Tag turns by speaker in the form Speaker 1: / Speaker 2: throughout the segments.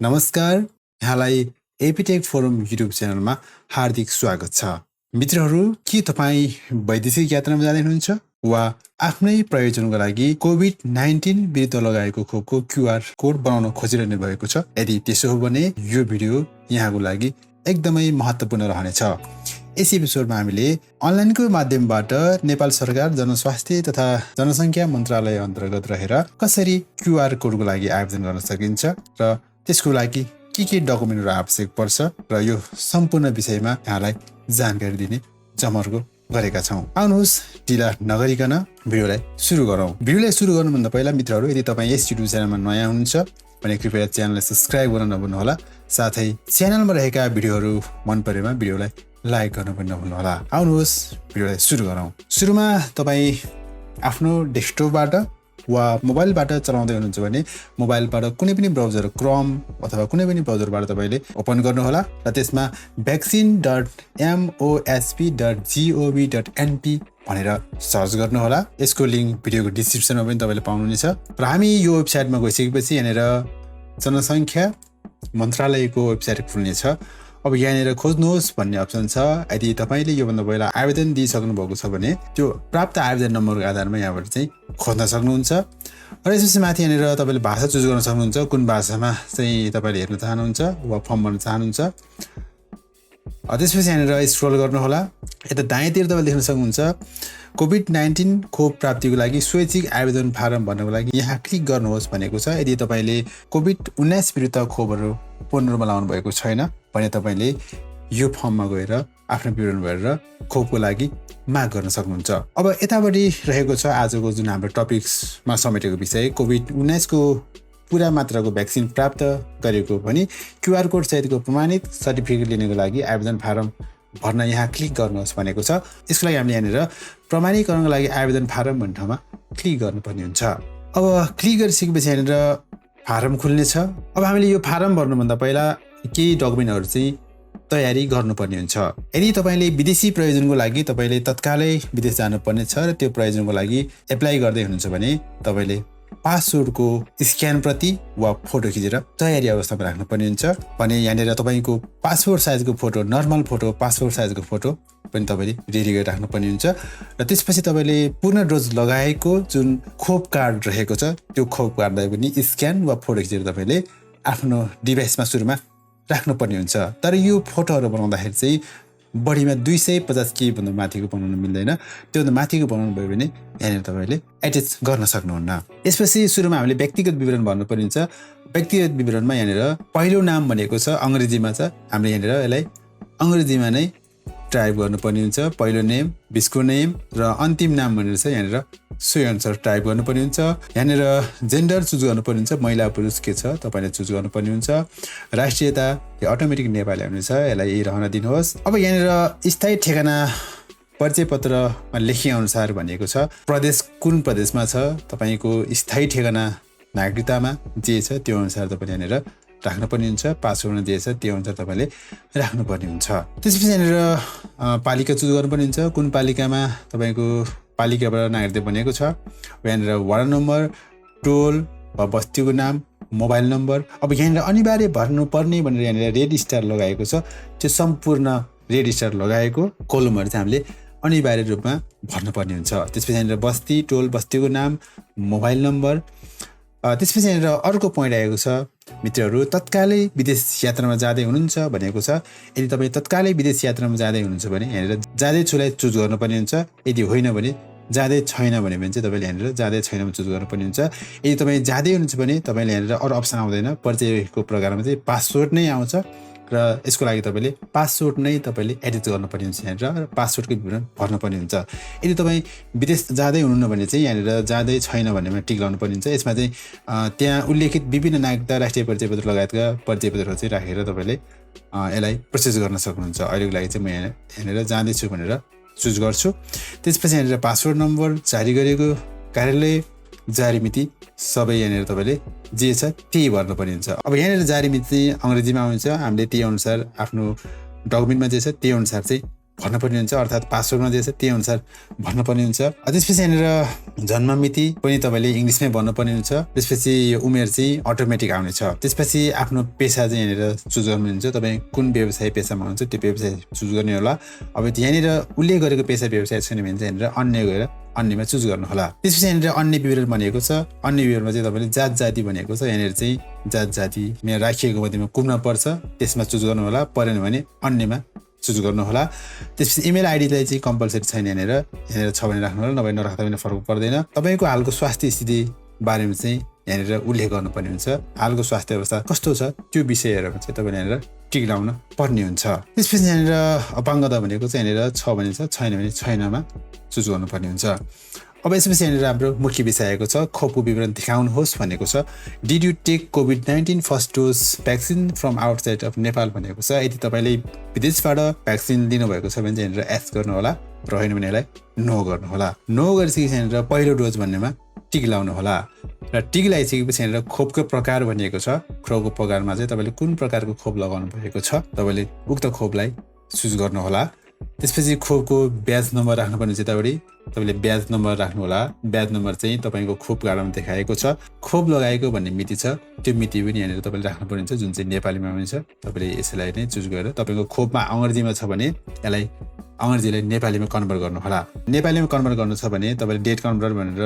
Speaker 1: नमस्कार, यहाँलाई Aptech forum YouTube च्यानलमा हार्दिक स्वागत छ। मित्रहरू, के तपाईँ वैदेशिक यात्रामा जाँदै हुनुहुन्छ वा आफ्नै प्रयोजनको लागि कोभिड-19 विरुद्ध लगाएको खोपको क्युआर कोड बनाउन खोजिरहनु भएको छ? यदि त्यसो हो भने यो भिडियो यहाँको लागि एकदमै महत्त्वपूर्ण रहनेछ। यस एपिसोडमा हामीले अनलाइनको माध्यमबाट नेपाल सरकार जनस्वास्थ्य तथा जनसङ्ख्या मन्त्रालय अन्तर्गत रहेर कसरी क्युआर कोडको लागि आवेदन गर्न सकिन्छ र त्यसको लागि के डकुमेन्टहरू आवश्यक पर्छ र यो सम्पूर्ण विषयमा यहाँलाई जानकारी दिने जमर्को गरेका छौँ। आउनुहोस्, ढिला नगरिकन भिडियोलाई सुरु गरौँ। भिडियोलाई सुरु गर्नुभन्दा पहिला मित्रहरू, यदि तपाईँ यस युट्युब च्यानलमा नयाँ हुनुहुन्छ भने कृपया च्यानललाई सब्स्क्राइब गर्न नभुल्नुहोला। साथै च्यानलमा रहेका भिडियोहरू मन परेमा भिडियोलाई लाइक गर्न पनि नभुल्नुहोला। आउनुहोस्, भिडियोलाई सुरु गरौँ। सुरुमा तपाईँ आफ्नो डेस्कटपबाट वा मोबाइलबाट चलाउँदै हुनुहुन्छ भने मोबाइलबाट कुनै पनि ब्राउजर क्रोम अथवा कुनै पनि ब्राउजरबाट तपाईँले ओपन गर्नुहोला र त्यसमा vaccine.mosp.gov.np भनेर सर्च गर्नुहोला। यसको लिङ्क भिडियोको डिस्क्रिप्सनमा पनि तपाईँले पाउनुहुनेछ। र हामी यो वेबसाइटमा गइसकेपछि यहाँनिर जनसङ्ख्या मन्त्रालयको वेबसाइट खुल्नेछ। अब यहाँनिर खोज्नुहोस् भन्ने अप्सन छ। यदि तपाईँले योभन्दा पहिला आवेदन दिइसक्नु भएको छ भने त्यो प्राप्त आवेदन नम्बरको आधारमा यहाँबाट चाहिँ खोज्न सक्नुहुन्छ। र यसपछि माथि यहाँनिर तपाईँले भाषा चुज गर्न सक्नुहुन्छ, कुन भाषामा चाहिँ तपाईँले हेर्न चाहनुहुन्छ वा फर्म भर्न चाहनुहुन्छ। त्यसपछि यहाँनिर स्क्रोल गर्नुहोला। यता दायाँतिर तपाईँले देख्न सक्नुहुन्छ कोभिड-19 खोप प्राप्तिको लागि स्वैच्छिक आवेदन फारम भर्नको लागि यहाँ क्लिक गर्नुहोस् भनेको छ। यदि तपाईँले कोभिड-19 विरुद्ध खोपहरू पूर्ण रूपमा लाउनु भएको छैन भने तपाईँले यो फर्ममा गएर आफ्नो विवरण भरेर खोपको लागि माग गर्न सक्नुहुन्छ। अब यतापट्टि रहेको छ आजको जुन हाम्रो टपिक्समा समेटेको विषय, कोभिड-19 को पुरा मात्राको भ्याक्सिन प्राप्त गरेको भने क्युआर कोड सहितको प्रमाणित सर्टिफिकेट लिनको लागि आवेदन फारम भर्न यहाँ क्लिक गर्नुहोस् भनेको छ। यसको लागि हामीले यहाँनिर प्रमाणीकरणको लागि आवेदन फारम भन्ने ठाउँमा क्लिक गर्नुपर्ने हुन्छ। अब क्लिक गरिसकेपछि यहाँनिर फारम खुल्नेछ। अब हामीले यो फारम भर्नुभन्दा पहिला केही डकुमेन्टहरू चाहिँ तयारी गर्नुपर्ने हुन्छ। यदि तपाईँले विदेशी प्रयोजनको लागि तपाईँले तत्कालै विदेश जानुपर्ने छ र त्यो प्रयोजनको लागि एप्लाई गर्दै हुनुहुन्छ भने तपाईँले पासपोर्टको स्क्यान प्रति वा फोटो खिचेर तयारी अवस्थामा राख्नुपर्ने हुन्छ। भने यहाँनिर तपाईँको पासपोर्ट साइजको फोटो, नर्मल फोटो, पासपोर्ट साइजको फोटो पनि तपाईँले रेडी गरेर राख्नुपर्ने हुन्छ। र त्यसपछि तपाईँले पूर्ण डोज लगाएको जुन खोप कार्ड रहेको छ त्यो खोप कार्डलाई पनि स्क्यान वा फोटो खिचेर तपाईँले आफ्नो डिभाइसमा सुरुमा राख्नुपर्ने हुन्छ। तर यो फोटोहरू बनाउँदाखेरि चाहिँ बढीमा 250 केही भन्दा माथिको बनाउनु मिल्दैन। त्योभन्दा माथिको बनाउनु भयो भने यहाँनिर तपाईँले एट्याच गर्न सक्नुहुन्न। यसपछि सुरुमा हामीले व्यक्तिगत विवरण भर्नुपर्ने हुन्छ। व्यक्तिगत विवरणमा यहाँनिर पहिलो नाम भनेको छ अङ्ग्रेजीमा छ, हामीले यहाँनिर यसलाई अङ्ग्रेजीमा नै टाइप गर्नुपर्ने हुन्छ। पहिलो नेम, बिचको नेम र अन्तिम नाम भनेर छ यहाँनिर सोही अनुसार टाइप गर्नुपर्ने हुन्छ। यहाँनिर जेन्डर चुज गर्नुपर्ने हुन्छ, महिला पुरुष के छ तपाईँले चुज गर्नुपर्ने हुन्छ। राष्ट्रियता यो अटोमेटिक नेपाली हुनेछ, यसलाई यही रहन दिनुहोस्। अब यहाँनिर स्थायी ठेगाना परिचय पत्रमा लेखिए अनुसार भनेको छ प्रदेश कुन प्रदेशमा छ, तपाईँको स्थायी ठेगाना नागरिकतामा जे छ त्यो अनुसार तपाईँले यहाँनिर राख्नुपर्ने हुन्छ। पासपोर्टमा जे छ त्यो अनुसार तपाईँले राख्नुपर्ने हुन्छ। त्यसपछि यहाँनिर पालिका चुज गर्नुपर्ने हुन्छ, कुन पालिकामा तपाईँको पालिकाबाट नागरिकता बनेको छ। यहाँनिर वार्ड नम्बर, टोल वा बस्तीको नाम, मोबाइल नम्बर। अब यहाँनिर अनिवार्य भर्नुपर्ने भनेर यहाँनिर रेड स्टार लगाएको छ, त्यो सम्पूर्ण रेड स्टार लगाएको कोलमहरू चाहिँ हामीले अनिवार्य रूपमा भर्नुपर्ने हुन्छ। त्यसपछि यहाँनिर बस्ती, टोल, बस्तीको नाम, मोबाइल नम्बर। त्यसपछि यहाँनिर अर्को पोइन्ट आएको छ मित्रहरू, तत्कालै विदेश यात्रामा जाँदै हुनुहुन्छ भनेको छ। यदि तपाईँ तत्कालै विदेश यात्रामा जाँदै हुनुहुन्छ भने यहाँनिर जाँदै छुलाई चुज गर्नुपर्ने हुन्छ। यदि होइन भने जाँदै छैन भने चाहिँ तपाईँले यहाँनिर जाँदै छैनमा चुज गर्नुपर्ने हुन्छ। यदि तपाईँ जाँदै हुनुहुन्छ भने तपाईँले यहाँनिर अरू अप्सन आउँदैन, परिचयको प्रकारमा चाहिँ पासपोर्ट नै आउँछ र यसको लागि तपाईँले पासपोर्ट नै तपाईँले एडिट गर्नुपर्ने हुन्छ यहाँनिर र पासपोर्टको विवरण भर्नुपर्ने हुन्छ। यदि तपाईँ विदेश जाँदै हुनुहुन्न भने चाहिँ यहाँनिर जाँदै छैन भन्नेमा टिक लगाउनुपर्ने हुन्छ। यसमा चाहिँ त्यहाँ उल्लेखित विभिन्न नागरिकता, राष्ट्रिय परिचय पत्र लगायतका परिचय पत्रहरू चाहिँ राखेर तपाईँले यसलाई प्रोसेस गर्न सक्नुहुन्छ। अहिलेको लागि चाहिँ म यहाँनिर जाँदैछु भनेर चुज गर्छु। त्यसपछि यहाँनिर पासपोर्ट नम्बर, जारी गरेको कार्यालय, जारी मिति सबै यहाँनिर तपाईँले जे छ त्यही भर्नुपर्ने हुन्छ। अब यहाँनिर जारी मिति चाहिँ अङ्ग्रेजीमा आउँछ, हामीले त्यही अनुसार आफ्नो डकुमेन्टमा जे छ त्यही अनुसार चाहिँ भन्नुपर्ने हुन्छ, अर्थात् पासवर्डमा जे छ त्यही अनुसार भन्नुपर्ने हुन्छ। त्यसपछि यहाँनिर जन्म मिति पनि तपाईँले इङ्ग्लिसमै भन्नुपर्ने हुन्छ। त्यसपछि यो उमेर चाहिँ अटोमेटिक आउनेछ। त्यसपछि आफ्नो पेसा चाहिँ यहाँनिर चुज गर्नुहुन्छ। तपाईँ कुन व्यवसाय पेसामा हुनुहुन्छ त्यो व्यवसाय चुज गर्ने होला। अब यहाँनिर उल्लेख गरेको पेसा व्यवसाय छैन भने चाहिँ यहाँनिर अन्य गएर अन्यमा चुज गर्नु होला। त्यसपछि यहाँनिर अन्य विवरण भनेको छ। अन्य विवरणमा चाहिँ तपाईँले जात जाति भनेको छ। यहाँनिर चाहिँ जात जातिमा राखिएको मध्येमा कुन पर्छ त्यसमा चुज गर्नु होला, परेन भने अन्यमा चुज गर्नु होला। त्यसपछि इमेल आइडीलाई चाहिँ कम्पलसरी छैन, यहाँनिर छ भने राख्नु होला, नभए नराख्दा पनि फरक पर्दैन। तपाईँको हालको स्वास्थ्य स्थिति बारेमा चाहिँ यहाँनिर उल्लेख गर्नुपर्ने हुन्छ। हालको स्वास्थ्य अवस्था कस्तो छ त्यो विषयहरूमा चाहिँ तपाईँले यहाँनिर टिक लाउन पर्ने हुन्छ। त्यसपछि यहाँनिर अपाङ्गता भनेको चाहिँ यहाँनिर छ भने छ, छैन भने छैनमा चुज गर्नुपर्ने हुन्छ। अब यसपछि यहाँनिर हाम्रो मुख्य विषय आएको छ खोपको विवरण देखाउनुहोस् भनेको छ। डिड यु टेक कोभिड-19 first dose vaccine from outside of Nepal भनेको छ। यदि तपाईँले विदेशबाट भ्याक्सिन लिनुभएको छ भने चाहिँ यहाँनिर एस गर्नु होला, रहेन भने यसलाई नो गर्नु होला। नो गरिसकेपछि यहाँनिर पहिलो डोज भन्नेमा टिक लाउनु होला र टिक लगाइसकेपछि यहाँनिर खोपको प्रकार भनिएको छ। खोपको प्रकारमा चाहिँ तपाईँले कुन प्रकारको खोप लगाउनु भएको छ तपाईँले उक्त खोपलाई चुज गर्नु होला। त्यसपछि खोपको ब्याज नम्बर राख्नुपर्ने हुन्छ। तपाईँले ब्याज नम्बर राख्नु होला। ब्याज नम्बर चाहिँ तपाईँको खोप कार्डमा देखाएको छ। खोप लगाएको भन्ने मिति छ, त्यो मिति पनि यहाँनिर तपाईँले राख्नुपर्ने हुन्छ, जुन चाहिँ नेपालीमा हुन्छ। तपाईँले यसलाई नै चुज गरेर तपाईँको खोपमा अङ्ग्रेजीमा छ भने यसलाई अङ्ग्रेजीलाई नेपालीमा कन्भर्ट गर्नु होला। नेपालीमा कन्भर्ट गर्नु छ भने तपाईँले डेट कन्भर्टर भनेर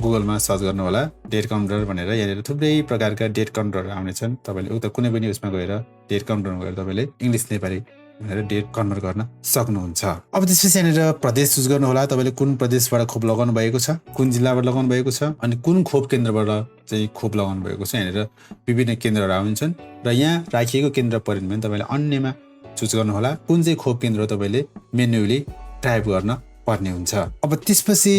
Speaker 1: गुगलमा सर्च गर्नु होला। डेट कन्भर्टर भनेर यहाँनिर थुप्रै प्रकारका डेट कन्भर्टर आउनेछन्। तपाईँले उक्त कुनै पनि उसमा गएर डेट कन्भर्टरमा गएर तपाईँले इङ्ग्लिस नेपाली भनेर डेट कन्भर्ट गर्न सक्नुहुन्छ। अब त्यसपछि यहाँनिर प्रदेश चुज गर्नु होला। तपाईँले कुन प्रदेशबाट खोप लगाउनु भएको छ, कुन जिल्लाबाट लगाउनु भएको छ, अनि कुन खोप केन्द्रबाट चाहिँ खोप लगाउनु भएको छ। यहाँनिर विभिन्न केन्द्रहरू आउँछन् र यहाँ राखिएको केन्द्र परेन भने तपाईँले अन्यमा चुज गर्नु होला। कुन चाहिँ खोप केन्द्र तपाईँले मेन्युअली टाइप गर्न पर्ने हुन्छ। अब त्यसपछि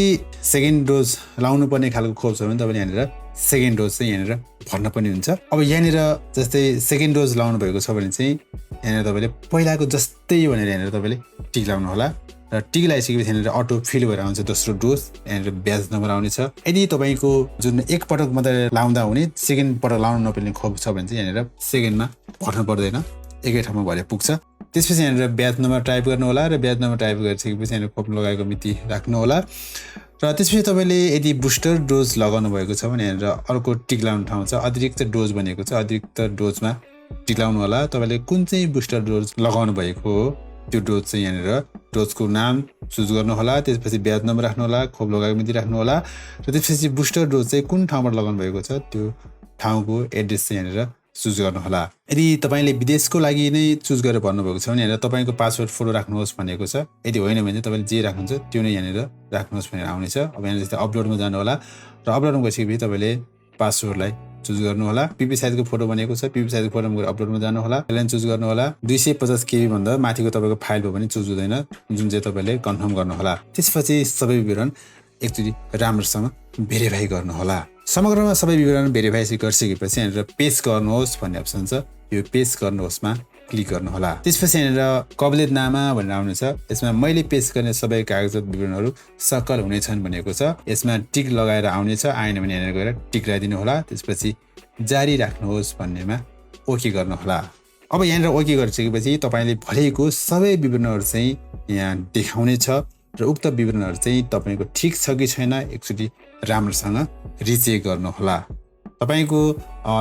Speaker 1: सेकेन्ड डोज लाउनु पर्ने खालको खोप छ भने तपाईँले यहाँनिर सेकेन्ड डोज चाहिँ यहाँनिर भर्न पनि हुन्छ। अब यहाँनिर जस्तै सेकेन्ड डोज लाउनु भएको छ भने चाहिँ यहाँनिर तपाईँले पहिलाको जस्तै भनेर यहाँनिर तपाईँले टिक लाउनु होला र टिक लगाइसकेपछि यहाँनिर अटो फिल भएर आउँछ दोस्रो डोज। यहाँनिर ब्याज नम्बर आउनेछ। यदि तपाईँको जुन एकपटक मात्रै लाउँदा हुने सेकेन्ड पटक लाउनु नपर्ने खोप छ भने चाहिँ यहाँनिर सेकेन्डमा भर्नु पर्दैन, एकै ठाउँमा भरे पुग्छ। त्यसपछि यहाँनिर ब्याज नम्बर टाइप गर्नु होला र ब्याज नम्बर टाइप गरिसकेपछि यहाँनिर खोप लगाएको मिति राख्नु होला। र त्यसपछि तपाईँले यदि बुस्टर डोज लगाउनु भएको छ भने यहाँनिर अर्को टिक लाउने ठाउँ छ, अतिरिक्त डोज भनेको छ। अतिरिक्त डोजमा टिक लाउनु होला। तपाईँले कुन चाहिँ बुस्टर डोज लगाउनु भएको हो त्यो डोज चाहिँ यहाँनिर डोजको नाम चुज गर्नु होला। त्यसपछि ब्याज नम्बर राख्नु होला, खोप लगाएको मिति राख्नु होला र त्यसपछि बुस्टर डोज चाहिँ कुन ठाउँबाट लगाउनु भएको छ त्यो ठाउँको एड्रेस चाहिँ यहाँनिर चुज गर्नु होला। यदि तपाईँले विदेशको लागि नै चुज गरेर भन्नुभएको छ भने यहाँनिर तपाईँको पासवर्ड फोटो राख्नुहोस् भनेको छ। यदि होइन भने तपाईँले जे राख्नुहुन्छ त्यो नै यहाँनिर राख्नुहोस् भनेर आउनेछ। अब यहाँनिर जस्तै अपलोडमा जानु होला र अपलोडमा गइसकेपछि तपाईँले पासवर्डलाई चुज गर्नु होला। पिपी साइजको फोटो भनेको छ, पिपी साइजको फोटोमा गएर अपलोडमा जानु होला। यसलाई चुज गर्नु होला। 250 KB भन्दा माथिको तपाईँको फाइल भयो भने चुज हुँदैन, जुन चाहिँ तपाईँले कन्फर्म गर्नु होला। त्यसपछि सबै विवरण एकचोटि राम्रोसँग भेरिफाई गर्नु होला। समग्रमा सबै विवरण भेरिफाई गरिसकेपछि यहाँनिर पेस्ट गर्नुहोस् भन्ने अप्सन छ, यो पेस्ट गर्नुहोस्मा क्लिक गर्नु होला। त्यसपछि यहाँनिर कबलियतनामा भनेर आउनेछ। यसमा मैले पेस्ट गर्ने सबै कागजात विवरणहरू सकल हुनेछन् भनेको छ। यसमा टिक लगाएर आउनेछ, आएन भने यहाँनिर गएर टिक लगाइदिनु होला। त्यसपछि जारी राख्नुहोस् भन्नेमा ओके गर्नु होला। अब यहाँनिर ओके गरिसकेपछि तपाईँले भरेको सबै विवरणहरू चाहिँ यहाँ देखाउनेछ र उक्त विवरणहरू चाहिँ तपाईँको ठिक छ कि छैन एकचोटि राम्रोसँग रिचेक गर्नु होला। तपाईँको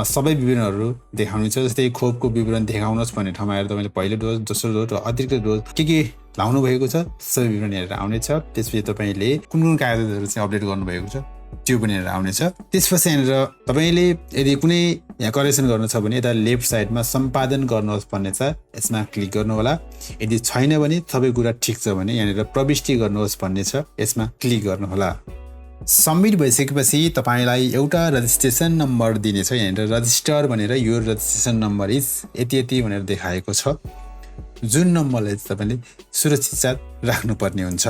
Speaker 1: सबै विवरणहरू देखाउनेछ। जस्तै खोपको विवरण देखाउनुहोस् भन्ने ठाउँमा आएर तपाईँले पहिलो डोज, दोस्रो डोज र अतिरिक्त डोज के लाउनु भएको छ सबै विवरण हेरेर आउनेछ। त्यसपछि तपाईँले कुन कुन कागजातहरू चाहिँ अपडेट गर्नुभएको छ त्यो पनि हेरेर आउनेछ। त्यसपछि यहाँनिर तपाईँले यदि कुनै यहाँ करेक्सन गर्नु छ भने यता लेफ्ट साइडमा सम्पादन गर्नुहोस् भन्ने छ, यसमा क्लिक गर्नु होला। यदि छैन भने सबै कुरा ठिक छ भने यहाँनिर प्रविष्टि गर्नुहोस् भन्ने छ, यसमा क्लिक गर्नु होला। सबमिट भइसकेपछि तपाईँलाई एउटा रजिस्ट्रेसन नम्बर दिनेछ। यहाँनिर रजिस्टर भनेर यो रजिस्ट्रेसन नम्बर इज यति भनेर देखाएको छ, जुन नम्बरलाई तपाईँले सुरक्षित साथ राख्नुपर्ने हुन्छ।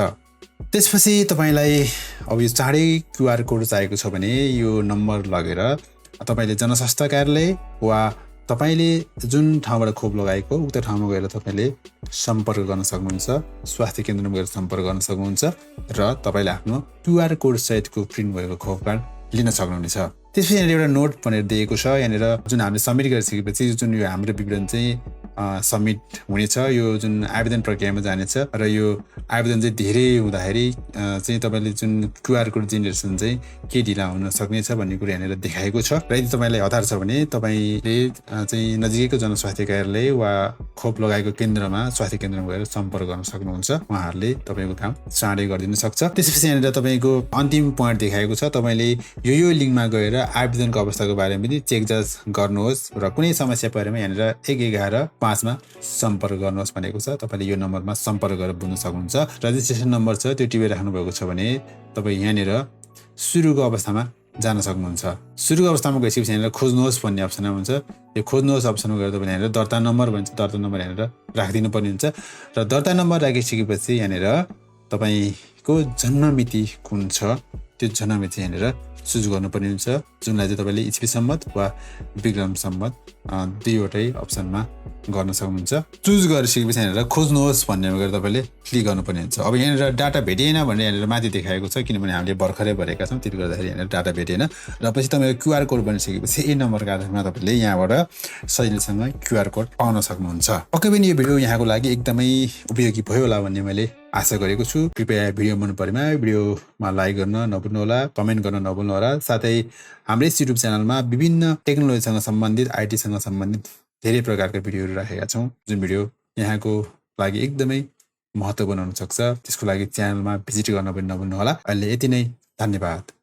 Speaker 1: त्यसपछि तपाईँलाई अब यो चाँडै QR कोड चाहिएको छ भने यो नम्बर लगेर तपाईँले जनस्वास्थ्य कार्यालय वा तपाईँले जुन ठाउँबाट खोप लगाएको उक्त ठाउँमा गएर तपाईँले सम्पर्क गर्न सक्नुहुन्छ, स्वास्थ्य केन्द्रमा गएर सम्पर्क गर्न सक्नुहुन्छ र तपाईँले आफ्नो QR कोड सहितको प्रिन्ट भएको खोप कार्ड लिन सक्नुहुनेछ। त्यसपछि यहाँनिर एउटा नोट भनेर दिएको छ। यहाँनिर जुन हामीले सबमिट गरिसकेपछि जुन यो हाम्रो विवरण चाहिँ सबमिट हुनेछ, यो जुन आवेदन प्रक्रियामा जानेछ र यो आवेदन चाहिँ धेरै हुँदाखेरि चाहिँ तपाईँले जुन क्युआर कोड जेनेरेसन चाहिँ के ढिला हुन सक्नेछ भन्ने कुरा यहाँनिर देखाएको छ। र यदि तपाईँलाई हतार छ भने तपाईँले चाहिँ नजिकैको जनस्वास्थ्य कार्यालय वा खोप लगाएको केन्द्रमा, स्वास्थ्य केन्द्रमा गएर सम्पर्क गर्न सक्नुहुन्छ। उहाँहरूले तपाईँको काम चाँडै गरिदिन सक्छ। त्यसपछि यहाँनिर तपाईँको अन्तिम पोइन्ट देखाएको छ, तपाईँले यो लिङ्कमा गएर आवेदनको अवस्थाको बारेमा पनि चेक जाँच गर्नुहोस् र कुनै समस्या परेमा यहाँनिर 111-5 सम्पर्क गर्नुहोस् भनेको छ। तपाईँले यो नम्बरमा सम्पर्क गरेर बुझ्न सक्नुहुन्छ। रजिस्ट्रेसन नम्बर छ त्यो टिपेर राख्नु भएको छ भने तपाईँ यहाँनिर सुरुको अवस्थामा जान सक्नुहुन्छ। सुरुको अवस्थामा गइसकेपछि यहाँनिर खोज्नुहोस् भन्ने अप्सन हुन्छ। यो खोज्नुहोस् अप्सनमा गएर तपाईँले यहाँनिर दर्ता नम्बर भन्छ, दर्ता नम्बर यहाँनिर राखिदिनु पर्ने हुन्छ र दर्ता नम्बर राखिसकेपछि यहाँनिर तपाईँको जन्ममिति कुन छ त्यो जन्ममिति यहाँनिर चुज गर्नुपर्ने हुन्छ, जुनलाई चाहिँ तपाईँले इस्वी सम्मत वा विक्रम सम्मत दुईवटै अप्सनमा गर्न सक्नुहुन्छ। चुज गरिसकेपछि यहाँनिर खोज्नुहोस् भन्नेमा गएर तपाईँले क्लिक गर्नुपर्ने हुन्छ। अब यहाँनिर डाटा भेटिएन भनेर यहाँनिर माथि देखाएको छ, किनभने हामीले भर्खरै भरेका छौँ, त्यसले गर्दाखेरि यहाँनिर डाटा भेटिएन। र पछि तपाईँको क्युआर कोड बनिसकेपछि यही नम्बरको आधारमा तपाईँले यहाँबाट सजिलैसँग क्युआर कोड पाउन सक्नुहुन्छ। पक्कै पनि यो भिडियो यहाँको लागि एकदमै उपयोगी भयो होला भन्ने मैले आशा गरेको छु। कृपया भिडियो मन परेमा भिडियोमा लाइक गर्न नभुल्नु होला, कमेन्ट गर्न नभुल्नु होला। साथै हाम्रो युट्युब च्यानलमा विभिन्न टेक्नोलोजीसँग सम्बन्धित, आइटीसँग सम्बन्धित धेरै प्रकारका भिडियोहरू राखेका छौँ, जुन भिडियो यहाँको लागि एकदमै महत्त्व बनाउन सक्छ। त्यसको लागि च्यानलमा भिजिट गर्न पनि नभुल्नु होला। अहिले यति नै, धन्यवाद।